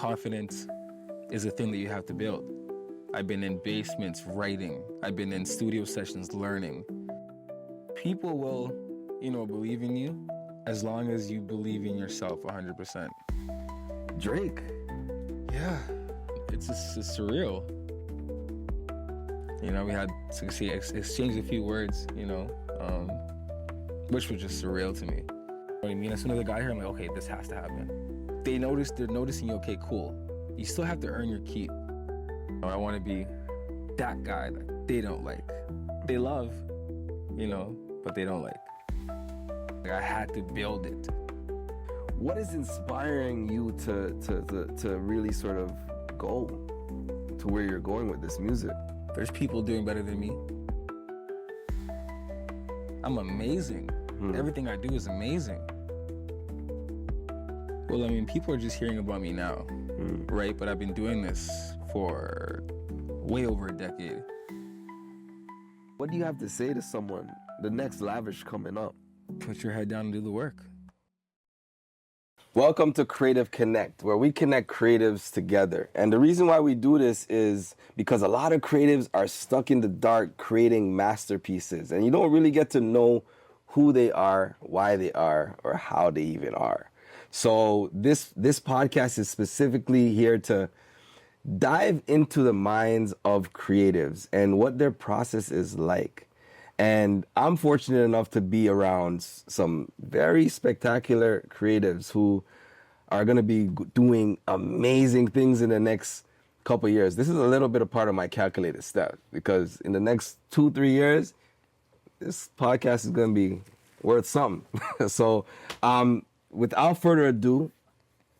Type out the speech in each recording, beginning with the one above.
confidence is a thing that you have to build. I've been in basements writing. I've been in studio sessions learning. People will, believe in you as long as you believe in yourself 100%. Drake. Yeah, it's surreal. We had to exchange a few words, which was just surreal to me. You know what I mean? As soon as I got here, I'm like, okay, this has to happen. They're noticing you, okay, cool. You still have to earn your keep. I want to be that guy that they don't like. They love, but they don't like. I had to build it. What is inspiring you to really sort of go to where you're going with this music? There's people doing better than me. I'm amazing. Everything I do is amazing. Well, people are just hearing about me now, right? But I've been doing this for way over a decade. What do you have to say to someone, the next Lavish coming up? Put your head down and do the work. Welcome to Creative Connect, where we connect creatives together. And the reason why we do this is because a lot of creatives are stuck in the dark creating masterpieces, and you don't really get to know who they are, why they are, or how they even are. So this podcast is specifically here to dive into the minds of creatives and what their process is like. And I'm fortunate enough to be around some very spectacular creatives who are going to be doing amazing things in the next couple of years. This is a little bit of part of my calculated step, because in the next 2-3 years, this podcast is going to be worth something. So without further ado,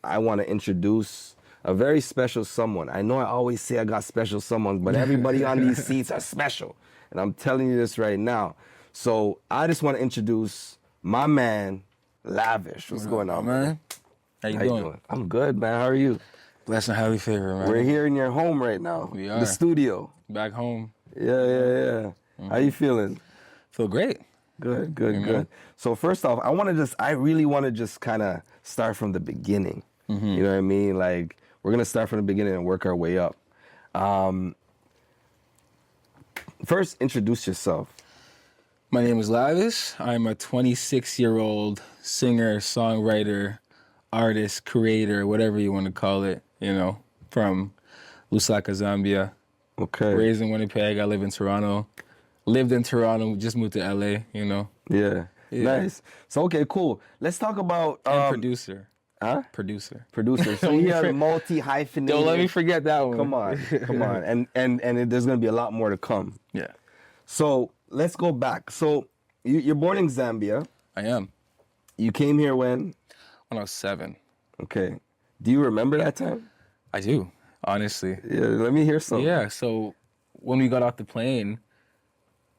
I want to introduce a very special someone. I know I always say I got special someone, but everybody on these seats are special. And I'm telling you this right now. So I just want to introduce my man, Lavish. What's going on, man? How you doing? I'm good, man. How are you? Blessed and highly favored, man. We're here in your home right now. We are. The studio. Back home. Yeah. How you feeling? Feel great. Good. So first off, I really want to just kind of start from the beginning. You know what I mean? Like, we're going to start from the beginning and work our way up. First, introduce yourself. My name is Lavish. I'm a 26-year-old singer, songwriter, artist, creator, whatever you want to call it, from Lusaka, Zambia. Okay. Raised in Winnipeg. I live in Toronto. Lived in Toronto, just moved to LA, Yeah. Nice. So, okay, cool. Let's talk about... and producer. Huh? Producer. So we are multi-hyphenated. Don't let me forget that one. Come on. And there's going to be a lot more to come. Yeah. So let's go back. So you're born in Zambia. I am. You came here when? When I was 7. Okay. Do you remember that time? I do, honestly. Yeah, let me hear some. Yeah, so when we got off the plane,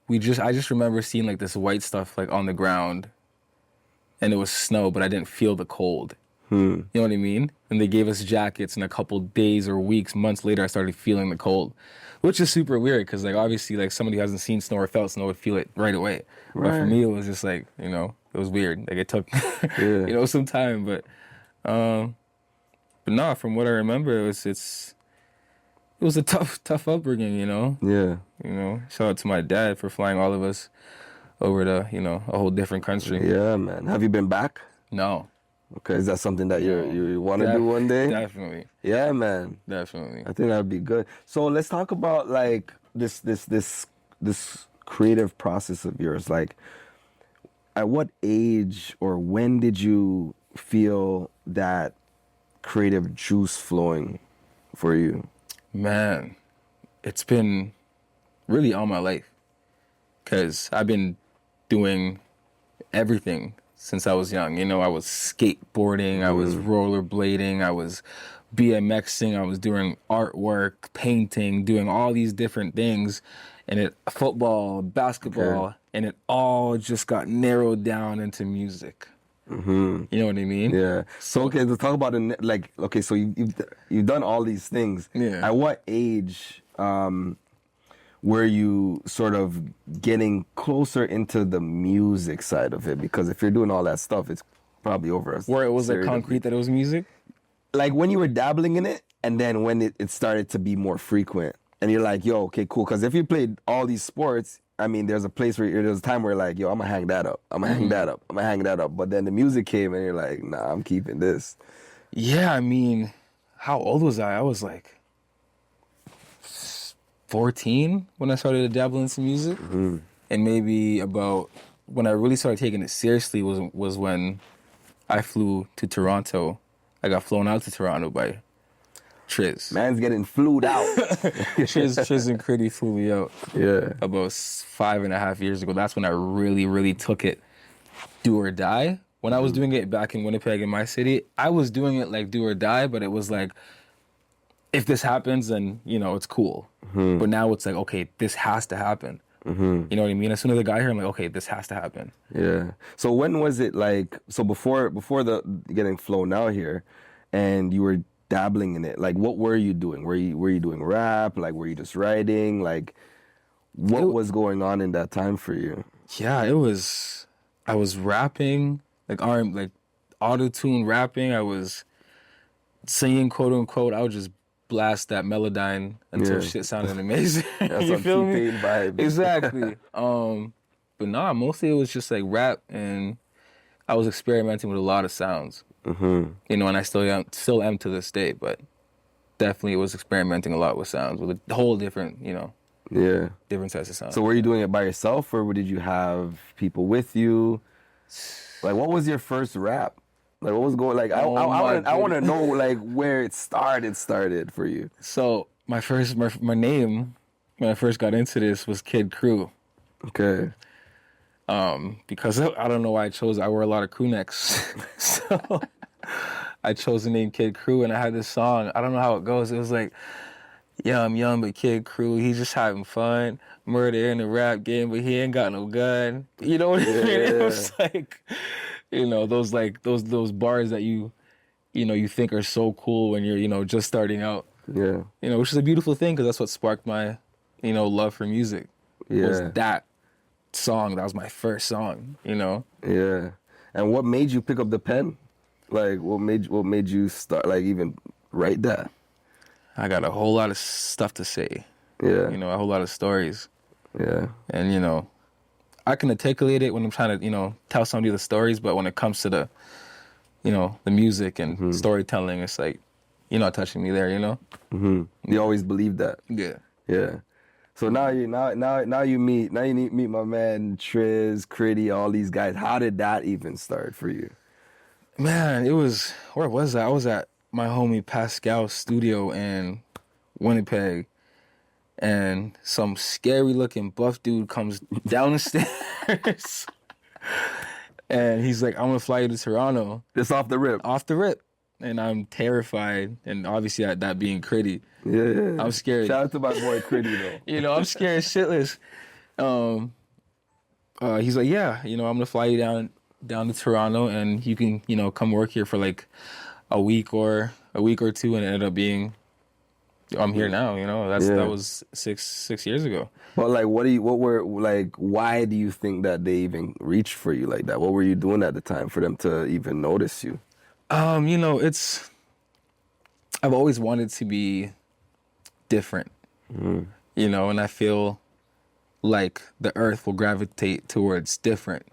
I just remember seeing like this white stuff like on the ground, and it was snow, but I didn't feel the cold. You know what I mean? And they gave us jackets, and a couple days or weeks, months later, I started feeling the cold, which is super weird because, like, obviously, like, somebody who hasn't seen snow or felt snow would feel it right away. Right. But for me, it was just like, it was weird. Like, it took, some time. But no, from what I remember, it was a tough upbringing, Yeah. Shout out to my dad for flying all of us over to, a whole different country. Yeah, man. Have you been back? No. Okay, is that something that you want to do one day? Definitely. Yeah, man. Definitely. I think that would be good. So let's talk about like this creative process of yours. Like, at what age or when did you feel that creative juice flowing for you? Man, it's been really all my life, because I've been doing everything since I was young. I was skateboarding, I was rollerblading, I was BMXing, I was doing artwork, painting, doing all these different things, and football, basketball, and it all just got narrowed down into music. You know what I mean? Yeah. So okay, let's talk about so you've done all these things. Yeah. At what age were you sort of getting closer into the music side of it? Because if you're doing all that stuff, it's probably over. Where it was like concrete that it was music? like when you were dabbling in it, and then when it started to be more frequent, and you're like, yo, okay, cool. Because if you played all these sports, I mean, there's a place where there's a time where you're like, yo, I'm gonna hang that up. I'm gonna hang that up. I'm gonna hang that up. But then the music came, and you're like, nah, I'm keeping this. Yeah, I mean, how old was I? I was like 14 when I started to dabble in some music, and maybe about when I really started taking it seriously was when I flew to Toronto. I got flown out to Toronto by Triz. Man's getting flued out. Triz and Critty flew me out. Yeah. About 5.5 years ago. That's when I really, really took it do or die. When I was doing it back in Winnipeg in my city, I was doing it like do or die, but it was like, if this happens, then, you know, it's cool. But now it's like, okay, this has to happen. You know what I mean? As soon as I got here, I'm like, okay, this has to happen. Yeah. So when was it like, so before the getting flown out here and you were dabbling in it, like what were you doing? Were you doing rap? Like were you just writing? Like what was going on in that time for you? Yeah, I was rapping, like auto-tune rapping. I was singing, quote unquote. I would just blast that Melodyne until shit sounded amazing. That's You feel me? T-Pain vibe. Exactly. But nah, mostly it was just like rap, and I was experimenting with a lot of sounds. You know, and I still am to this day, but definitely was experimenting a lot with sounds, with a whole different, you know, different types of sounds. So were you doing it by yourself, or did you have people with you? Like, what was your first rap? Like, what was going? Like, I want to know like where it started for you. So my name when I first got into this was Kid Crew. Okay. Because I don't know why I chose. I wear a lot of crew necks, so I chose the name Kid Crew, and I had this song. I don't know how it goes. It was like, yeah, I'm young, but Kid Crew, he's just having fun. Murder in the rap game, but he ain't got no gun. You know what I mean? It was like, you know, those bars that you think are so cool when you're, you know, just starting out. Yeah. You know, which is a beautiful thing because that's what sparked my, you know, love for music. Yeah. Was that song. That was my first song, you know? Yeah. And what made you pick up the pen? Like, what made you start, like, even write that? I got a whole lot of stuff to say. Yeah. You know, a whole lot of stories. Yeah. And, you know, I can articulate it when I'm trying to, you know, tell somebody the stories, but when it comes to the, you know, the music and storytelling, it's like, you're not touching me there, you know? You always believed that. Yeah. Yeah. So now you meet my man Triz, Critty, all these guys. How did that even start for you? Man, where was I? I was at my homie Pascal's studio in Winnipeg, and some scary looking buff dude comes down the stairs and he's like, I'm gonna fly you to Toronto. Just off the rip. Off the rip. And I'm terrified, and obviously that being Critty. Yeah. I'm scared. Shout out to my boy Critty though. You know, I'm scared shitless. He's like, yeah, you know, I'm gonna fly you down to Toronto, and you can, you know, come work here for like a week or two, and it ended up being, I'm here now. You know, that was six years ago. But like, why do you think that they even reached for you like that? What were you doing at the time for them to even notice you? You know, I've always wanted to be different, you know, and I feel like the earth will gravitate towards different.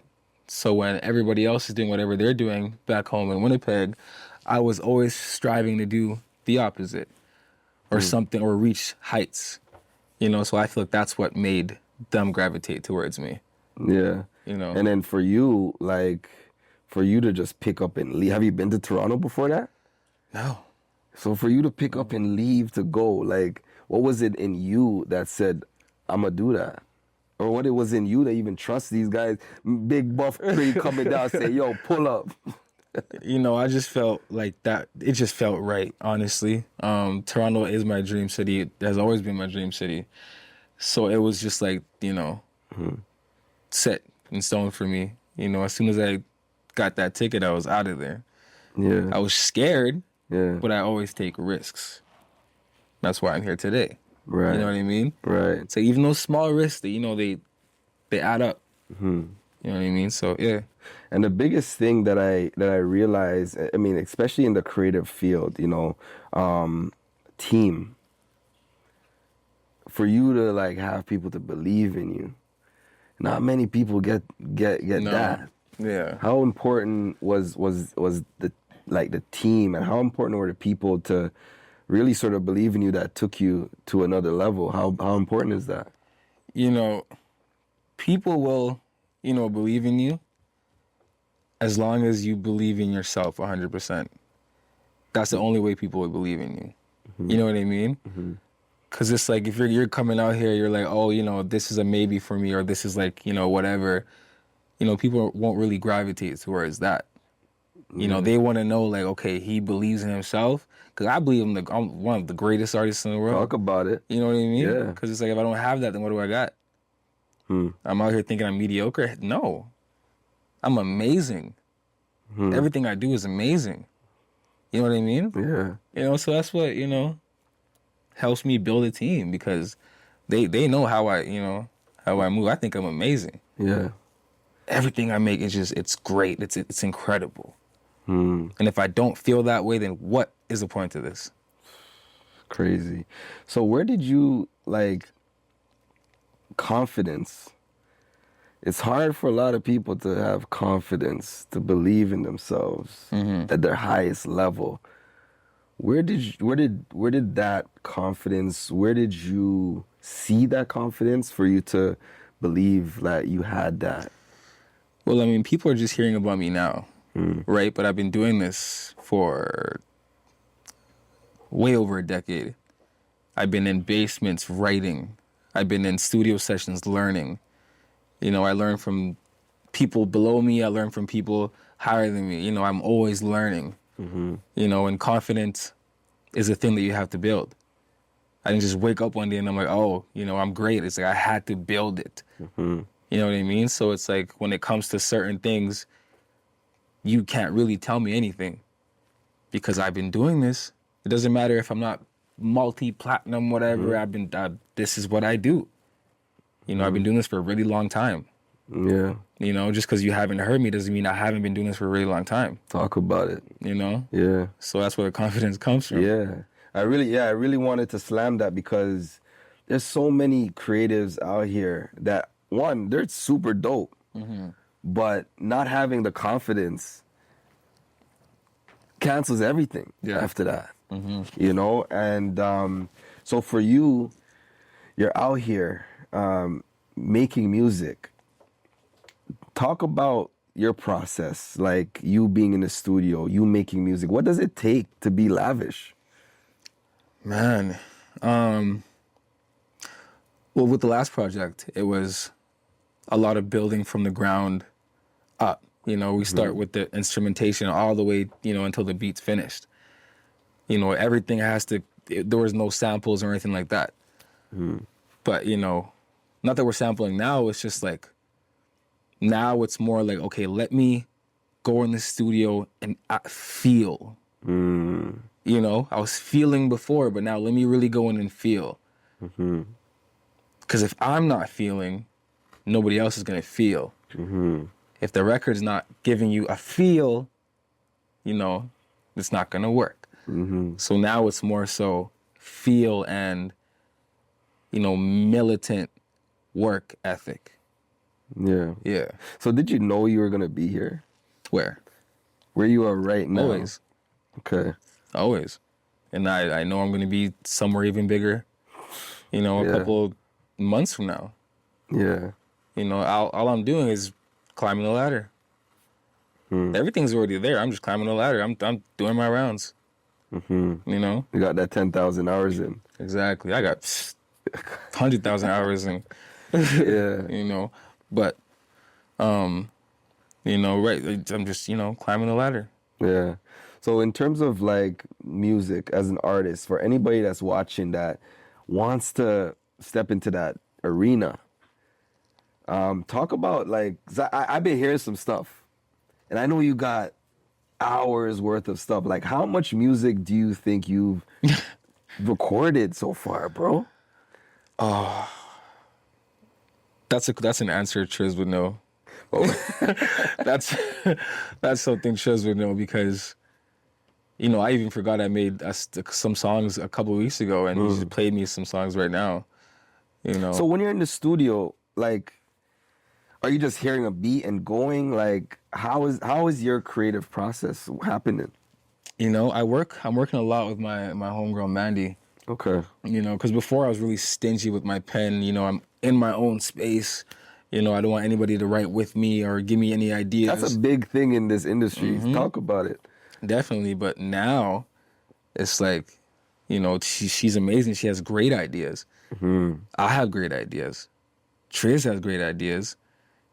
So when everybody else is doing whatever they're doing back home in Winnipeg, I was always striving to do the opposite or something, or reach heights, you know, so I feel like that's what made them gravitate towards me. Yeah. You know. And then for you, like, for you to just pick up and leave, have you been to Toronto before that? No. So for you to pick up and leave to go, like, what was it in you that said, I'm going to do that? Or what it was in you that even trust these guys, big buff Critty coming down say, yo, pull up. You know, I just felt like that. It just felt right, honestly. Toronto is my dream city. It has always been my dream city. So it was just like, you know, set in stone for me. You know, as soon as I got that ticket, I was out of there. Yeah. I was scared, but I always take risks. That's why I'm here today. Right. You know what I mean? Right. So even those small risks, that, you know, they add up. You know what I mean? So yeah. And the biggest thing that I realize, I mean, especially in the creative field, you know, team. For you to like have people to believe in you, not many people get No. that. Yeah. How important was the the team, and how important were the people to really sort of believe in you that took you to another level? How important is that? You know, people will, believe in you as long as you believe in yourself 100%. That's the only way people will believe in you. You know what I mean? Because it's like if you're coming out here, you're like, oh, this is a maybe for me, or this is like, whatever. People won't really gravitate towards that. They want to know, like, okay, he believes in himself. Because I believe I'm one of the greatest artists in the world. Talk about it. You know what I mean? Yeah. Because it's like, if I don't have that, then what do I got? I'm out here thinking I'm mediocre. No. I'm amazing. Everything I do is amazing. You know what I mean? Yeah. So that's what, helps me build a team, because they know how I move. I think I'm amazing. Yeah. Everything I make is it's great. It's incredible. And if I don't feel that way, then what is the point of this? Crazy. So where did you confidence? It's hard for a lot of people to have confidence, to believe in themselves at their highest level. Where did that confidence, where did you see that confidence for you to believe that you had that? Well, I mean, people are just hearing about me now, right? But I've been doing this for way over a decade. I've been in basements writing. I've been in studio sessions learning. I learn from people below me. I learn from people higher than me. I'm always learning. And confidence is a thing that you have to build. I didn't just wake up one day and I'm like, oh, I'm great. It's like I had to build it. You know what I mean? So it's like when it comes to certain things, you can't really tell me anything because I've been doing this. It doesn't matter if I'm not multi-platinum, whatever. This is what I do. I've been doing this for a really long time. Yeah. Just because you haven't heard me doesn't mean I haven't been doing this for a really long time. Talk about it. Yeah. So that's where the confidence comes from. Yeah. I really wanted to slam that because there's so many creatives out here that, one, they're super dope, but not having the confidence cancels everything after that. And so for you, you're out here making music. Talk about your process, like you being in the studio, you making music. What does it take to be Lavish? Man, well, with the last project, it was a lot of building from the ground up. We start with the instrumentation all the way, until the beat's finished. Everything there was no samples or anything like that. But, not that we're sampling now, it's just like, now it's more like, okay, let me go in the studio and feel. I was feeling before, but now let me really go in and feel. Because if I'm not feeling, nobody else is going to feel. If the record's not giving you a feel, it's not going to work. So now it's more so feel and, militant work ethic. Yeah. Yeah. So did you know you were going to be here? Where? Where you are right now? Always. Okay. Always. And I know I'm going to be somewhere even bigger, a couple months from now. Yeah. All I'm doing is climbing the ladder. Everything's already there. I'm just climbing the ladder. I'm doing my rounds. You got that 10,000 hours in. Exactly. I got 100,000 hours in. Yeah. But, right, I'm just, climbing the ladder. Yeah. So in terms of like music as an artist, for anybody that's watching that wants to step into that arena, talk about like, 'cause I've been hearing some stuff and I know you got hours worth of stuff. Like how much music do you think you've recorded so far, bro? Oh, that's an answer Triz would know. That's that's something Chuz would know because, you know, I even forgot I made some songs a couple of weeks ago, and he just played me some songs right now. You know. So when you're in the studio, like, are you just hearing a beat and going? Like, how is your creative process happening? You know, I'm working a lot with my homegirl Mandy. Okay. You know, because before I was really stingy with my pen. You know, I'm in my own space. You know, I don't want anybody to write with me or give me any ideas. That's a big thing in this industry. Talk about it. Definitely, but now it's like, you know, she's amazing. She has great ideas. I have great ideas. Triz has great ideas.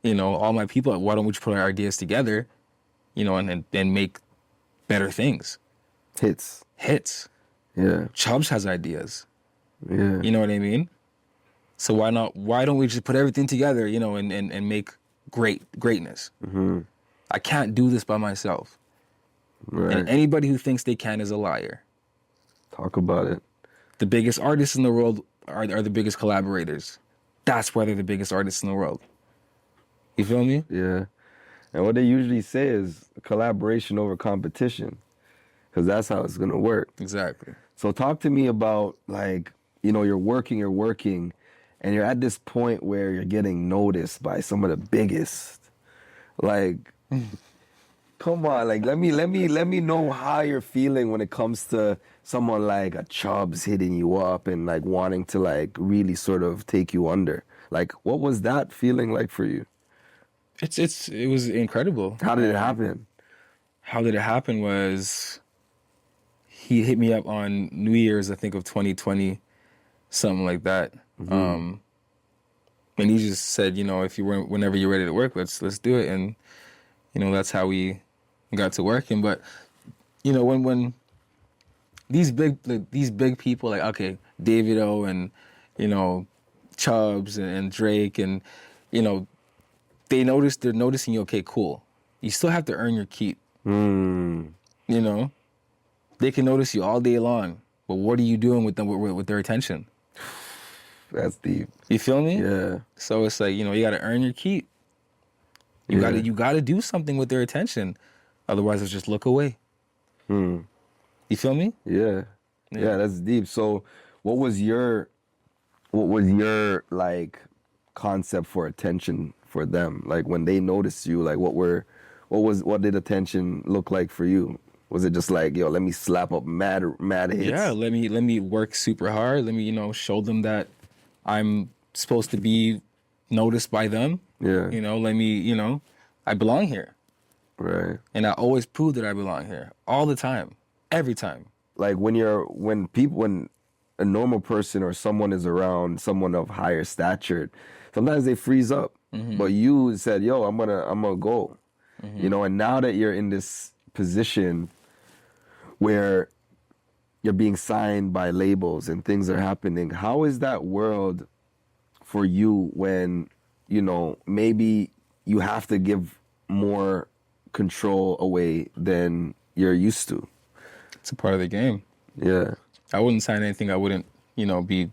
You know, all my people, why don't we just put our ideas together, you know, and make better things. Hits. Yeah. Chubbs has ideas. Yeah. You know what I mean? So why don't we just put everything together, you know, and make greatness? I can't do this by myself. Right. And anybody who thinks they can is a liar. Talk about it. The biggest artists in the world are the biggest collaborators. That's why they're the biggest artists in the world. You feel me? Yeah. And what they usually say is collaboration over competition, because that's how it's going to work. Exactly. So talk to me about, like, you know, you're working, and you're at this point where you're getting noticed by some of the biggest. Like, come on, like, let me know how you're feeling when it comes to someone like a Chubbs hitting you up and, like, wanting to, like, really sort of take you under. Like, what was that feeling like for you? It was incredible. How did it happen? How did it happen was he hit me up on New Year's, I think, of 2020, something like that. And he just said, you know, whenever you're ready to work, let's do it. And, you know, that's how we got to working. But, you know, when these big people, like, okay, Davido and, you know, Chubbs and Drake, and, you know, they're noticing you. Okay, cool. You still have to earn your keep. You know, they can notice you all day long, but what are you doing with them with their attention? That's deep. You feel me? Yeah. So it's like, you know, you got to earn your keep. You got to do something with their attention, otherwise it's just look away. You feel me? Yeah. Yeah, that's deep. So, what was your like concept for attention for them? Like, when they noticed you, like, what did attention look like for you? Was it just like, yo, let me slap up mad hits? Yeah, let me work super hard. Let me, you know, show them that I'm supposed to be noticed by them. Yeah. You know, let me, you know, I belong here. Right. And I always prove that I belong here. All the time. Every time. Like, when a normal person or someone is around someone of higher stature, sometimes they freeze up. But you said, yo, I'm gonna go. You know, and now that you're in this position where you're being signed by labels and things are happening, how is that world for you when, you know, maybe you have to give more control away than you're used to? It's a part of the game. Yeah. I wouldn't sign anything I wouldn't, you know, be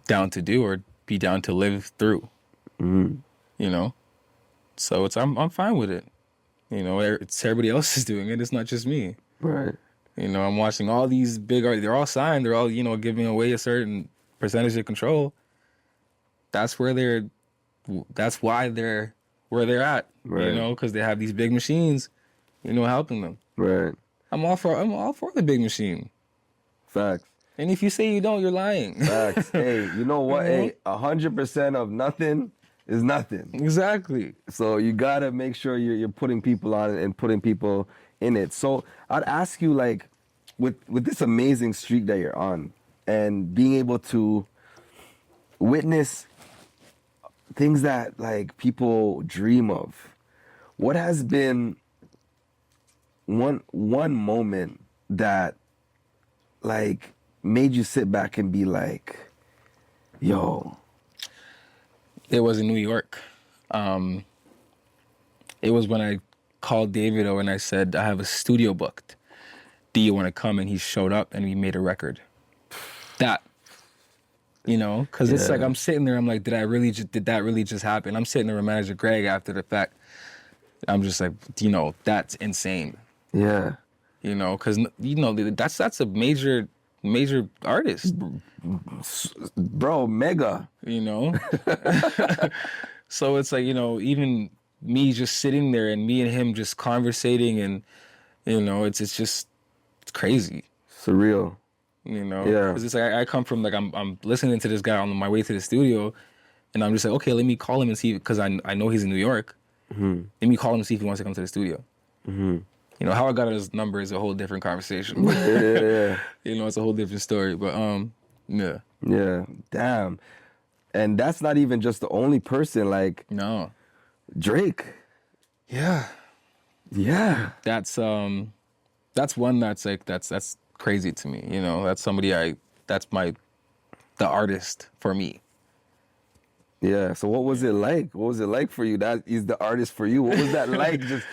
down to do or be down to live through. You know? So I'm fine with it. You know, it's everybody else is doing it. It's not just me. Right. You know, I'm watching all these big artists. They're all signed. They're all, you know, giving away a certain percentage of control. That's why they're where they're at. Right. You know, because they have these big machines, you know, helping them. Right. I'm all for the big machine. Facts. And if you say you don't, you're lying. Facts. Hey, you know what? Hey, 100% of nothing is nothing. Exactly. So you gotta make sure you're putting people on it and putting people in it. So I'd ask you, like, with this amazing streak that you're on and being able to witness things that, like, people dream of, what has been one moment that, like, made you sit back and be like, yo? It was in New York. It was when I called Davido and I said, I have a studio booked. Do you want to come? And he showed up and we made a record. That You know, because it's like I'm sitting there, I'm like, did that really just happen? I'm sitting there with manager Greg after the fact. I'm just like, you know, that's insane. Yeah. You know, because you know that's a major artist. Bro, mega. You know, so it's like, you know, even me just sitting there and me and him just conversating, and you know, it's crazy. Surreal. You know, Yeah. because it's like I come from like I'm listening to this guy on my way to the studio, and I'm just like, okay, let me call him and see, because I know he's in New York. Mm-hmm. Let me call him and see if he wants to come to the studio. Mm-hmm. You know, how I got his number is a whole different conversation. Yeah. You know, it's a whole different story. But yeah. Yeah. Damn. And that's not even just the only person. Like No. Drake. Yeah. Yeah. That's one that's like that's crazy to me. You know, that's somebody the artist for me. Yeah. So what was it like? What was it like for you? That is the artist for you. What was that like? Just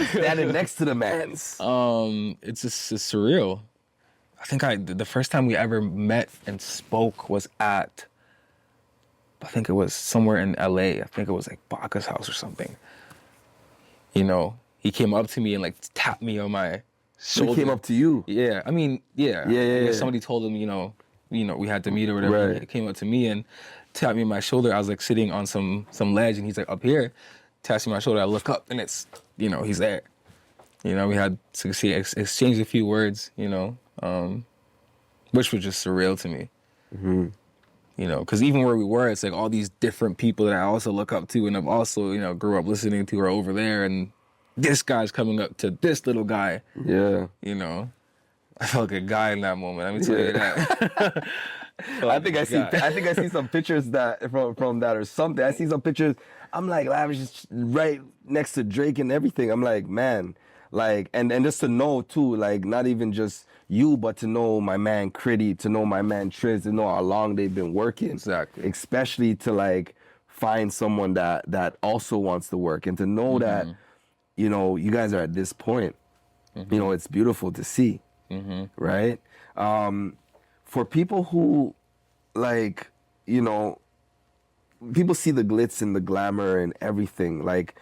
standing next to the man's. It's surreal. I think the first time we ever met and spoke was at, I think it was somewhere in LA. I think it was like Baca's house or something. You know, he came up to me and like tapped me on my shoulder. He came up to you. Yeah, I mean, yeah. Yeah. Somebody told him, you know, we had to meet or whatever. Right. He came up to me and tapped me on my shoulder. I was like sitting on some ledge, and he's like up here, taps me on my shoulder. I look up, and it's, you know, he's there. You know, we had to exchange a few words, you know, which was just surreal to me. Mm-hmm. You know, because even where we were, it's like all these different people that I also look up to and I've also, you know, grew up listening to are over there, and this guy's coming up to this little guy. Yeah. You know, I felt like a guy in that moment. Let me tell you that. I think I see some pictures that from that or something. I see some pictures. I'm like, Lavish is right next to Drake and everything. I'm like, man, like, and just to know too, like, not even just you, but to know my man Critty, to know my man Triz, to know how long they've been working. Exactly. Especially to like find someone that also wants to work, and to know that, you know, you guys are at this point. You know, it's beautiful to see. Right? For people who, like, you know, people see the glitz and the glamour and everything, like,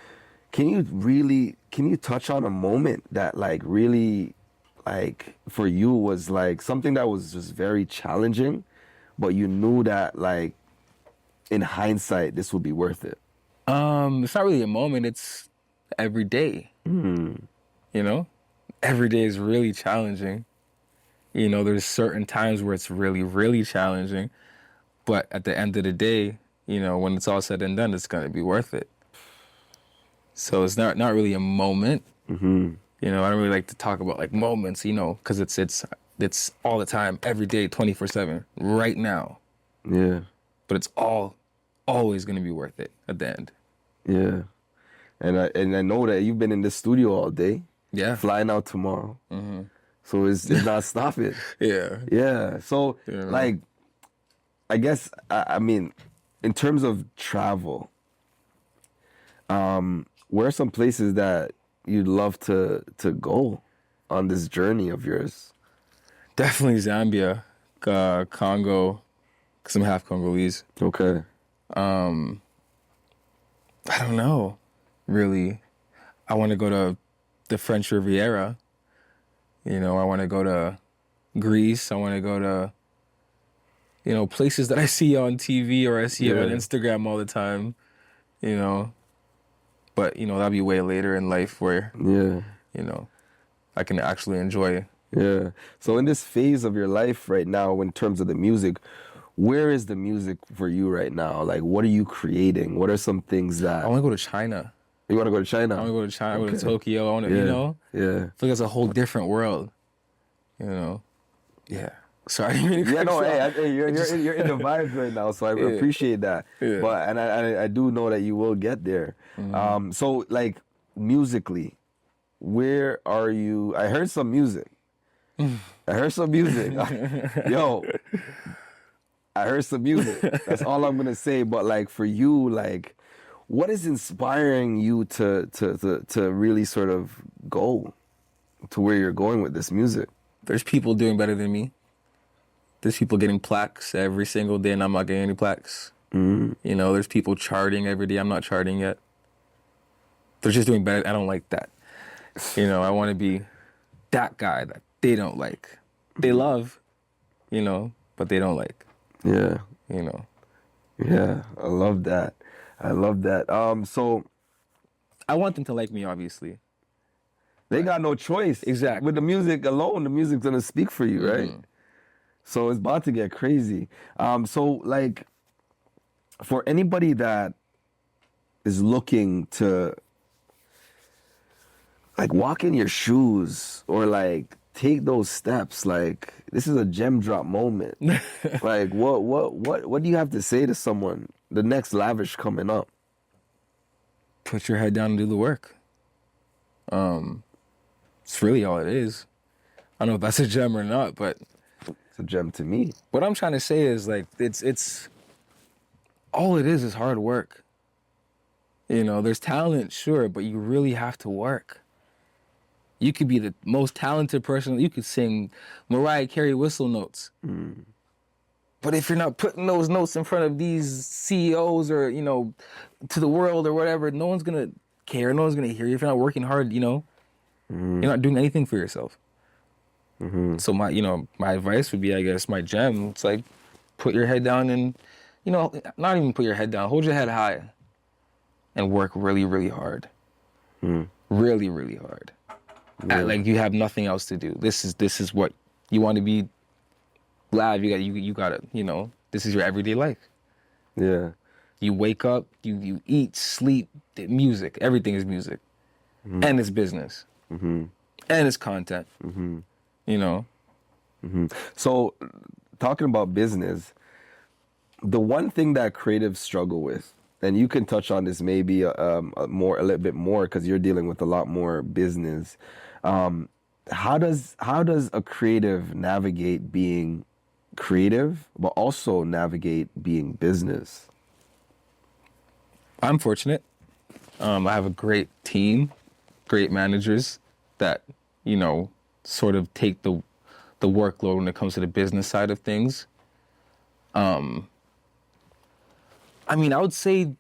can you touch on a moment that, like, really, like, for you was, like, something that was just very challenging, but you knew that, like, in hindsight, this would be worth it? It's not really a moment. It's every day. You know? Every day is really challenging. You know, there's certain times where it's really, really challenging. But at the end of the day, you know, when it's all said and done, it's going to be worth it. So it's not really a moment. You know, I don't really like to talk about like moments, you know, because it's all the time, every day, 24/7, right now. Yeah. But it's always going to be worth it at the end. Yeah. And I know that you've been in this studio all day. Yeah. Flying out tomorrow. So it's not stopping. Yeah. Yeah. So, like, I guess, I mean, in terms of travel, where are some places that you'd love to go on this journey of yours? Definitely Zambia, Congo, because I'm half Congolese. Okay. I don't know, really. I want to go to the French Riviera. You know, I want to go to Greece. I want to go to, you know, places that I see on TV or I see on Instagram all the time, you know. But, you know, that'll be way later in life where, you know, I can actually enjoy. Yeah. So in this phase of your life right now, in terms of the music, where is the music for you right now? Like, what are you creating? What are some things that... I want to go to China. You want to go to China? I want to go to China. I want to go to Tokyo. I want to, you know? Yeah. I feel like it's a whole different world, you know? Yeah. Sorry. Yeah, no, hey, you're in the vibes right now, so I appreciate that. Yeah. But, and I do know that you will get there. So, like, musically, where are you? I heard some music. Yo, I heard some music. That's all I'm going to say. But, like, for you, like, what is inspiring you to really sort of go to where you're going with this music? There's people doing better than me. There's people getting plaques every single day, and I'm not getting any plaques. You know, there's people charting every day. I'm not charting yet. They're just doing better. I don't like that. You know, I want to be that guy that they don't like. They love, you know, but they don't like. Yeah. You know. Yeah. I love that. I love that. So I want them to like me, obviously. they got no choice. Exactly. With the music alone, the music's gonna speak for you, right? So it's about to get crazy. So like, for anybody that is looking to like walk in your shoes or like take those steps, like this is a gem drop moment. Like what do you have to say to someone, the next Lavish coming up? Put your head down and do the work. It's really all it is. I don't know if that's a gem or not, but It's a gem to me. what I'm trying to say is like it's all it is hard work. You know, there's talent, sure, but you really have to work. You could be the most talented person. You could sing Mariah Carey whistle notes. But if you're not putting those notes in front of these CEOs or, you know, to the world or whatever, no one's going to care. No one's going to hear you. If you're not working hard, you know, you're not doing anything for yourself. So my advice would be, I guess, my gem, it's like, put your head down and, you know, not even put your head down, hold your head high and work really, really hard. Really, really hard. Like you have nothing else to do. This is what you want to be live. You got to, you know, this is your everyday life. Yeah. You wake up, you eat, sleep, music. Everything is music. And it's business. And it's content. You know? So, talking about business, the one thing that creatives struggle with, and you can touch on this maybe a little bit more because you're dealing with a lot more business. How does a creative navigate being creative, but also navigate being business? I'm fortunate. I have a great team, great managers that, you know, sort of take the workload when it comes to the business side of things. I mean, I would say,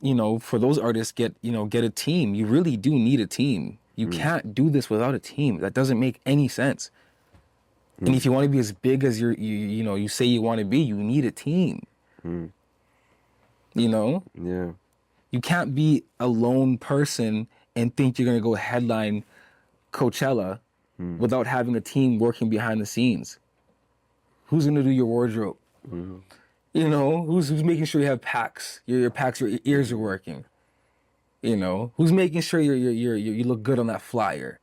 you know, for those artists, get a team. You really do need a team. You can't do this without a team. That doesn't make any sense. And if you want to be as big as you say you want to be, you need a team. You know? Yeah. You can't be a lone person and think you're going to go headline Coachella without having a team working behind the scenes. Who's going to do your wardrobe? You know, who's making sure you have packs? Your packs, your ears are working. You know, who's making sure you look good on that flyer?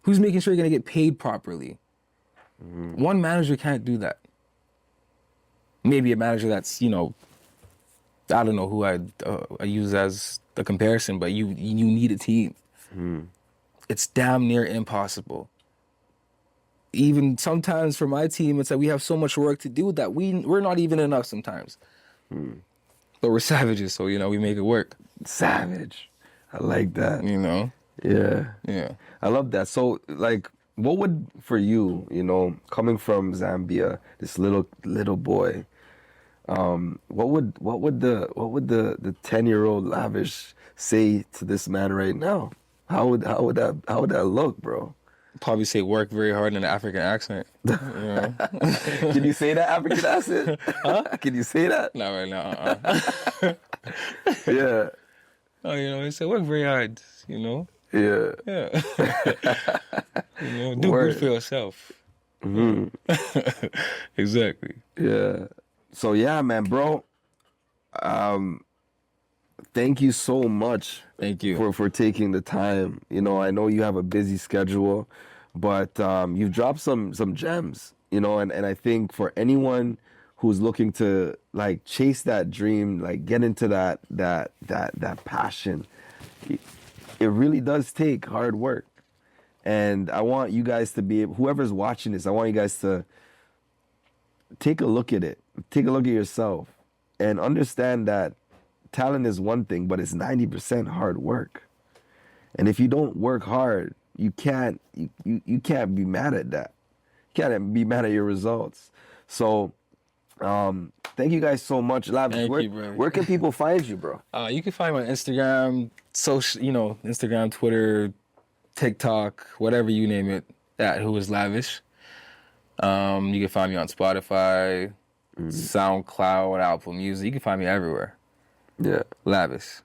Who's making sure you're gonna get paid properly? One manager can't do that. Maybe a manager that's, you know, I don't know who I use as a comparison, but you need a team. It's damn near impossible. Even sometimes for my team, it's like we have so much work to do that we're not even enough sometimes. But we're savages, so, you know, we make it work. Savage. I like that. You know? Yeah. Yeah. I love that. So, like, what would, for you, you know, coming from Zambia, this little boy, what would the 10-year-old Lavish say to this man right now? How would that look, bro? Probably say work very hard in an African accent. You know? Can you say that African accent? Huh? Can you say that? Not right now. Yeah. Oh, you know, he said work very hard, you know? Yeah. Yeah. You know, do Word. good for yourself. Exactly. Yeah. So yeah, man, bro. Thank you so much. Thank you. For taking the time. You know, I know you have a busy schedule, but you've dropped some gems, you know, and I think for anyone who's looking to like chase that dream, like get into that passion, it really does take hard work. And I want you guys to be, whoever's watching this, I want you guys to take a look at it. Take a look at yourself and understand that talent is one thing, but it's 90% hard work. And if you don't work hard, you can't be mad at that. You can't be mad at your results. So, thank you guys so much. Lavish, Thank you, bro. where can people find you, bro? You can find me on Instagram, Instagram, Twitter, TikTok, whatever you name it, at Who Is Lavish. You can find me on Spotify, SoundCloud, Apple Music. You can find me everywhere. Yeah. Lavish.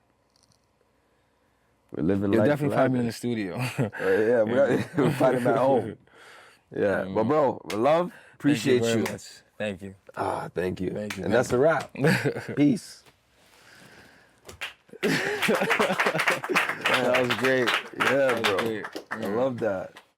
We're living You'll life definitely find me in the studio. Yeah, we'll find him at home. Yeah. But bro, love, appreciate Thank you you. very much. Thank you. Thank you. Thank you, And man. that's a wrap. Peace. That was great. Yeah, bro. Great. I love that.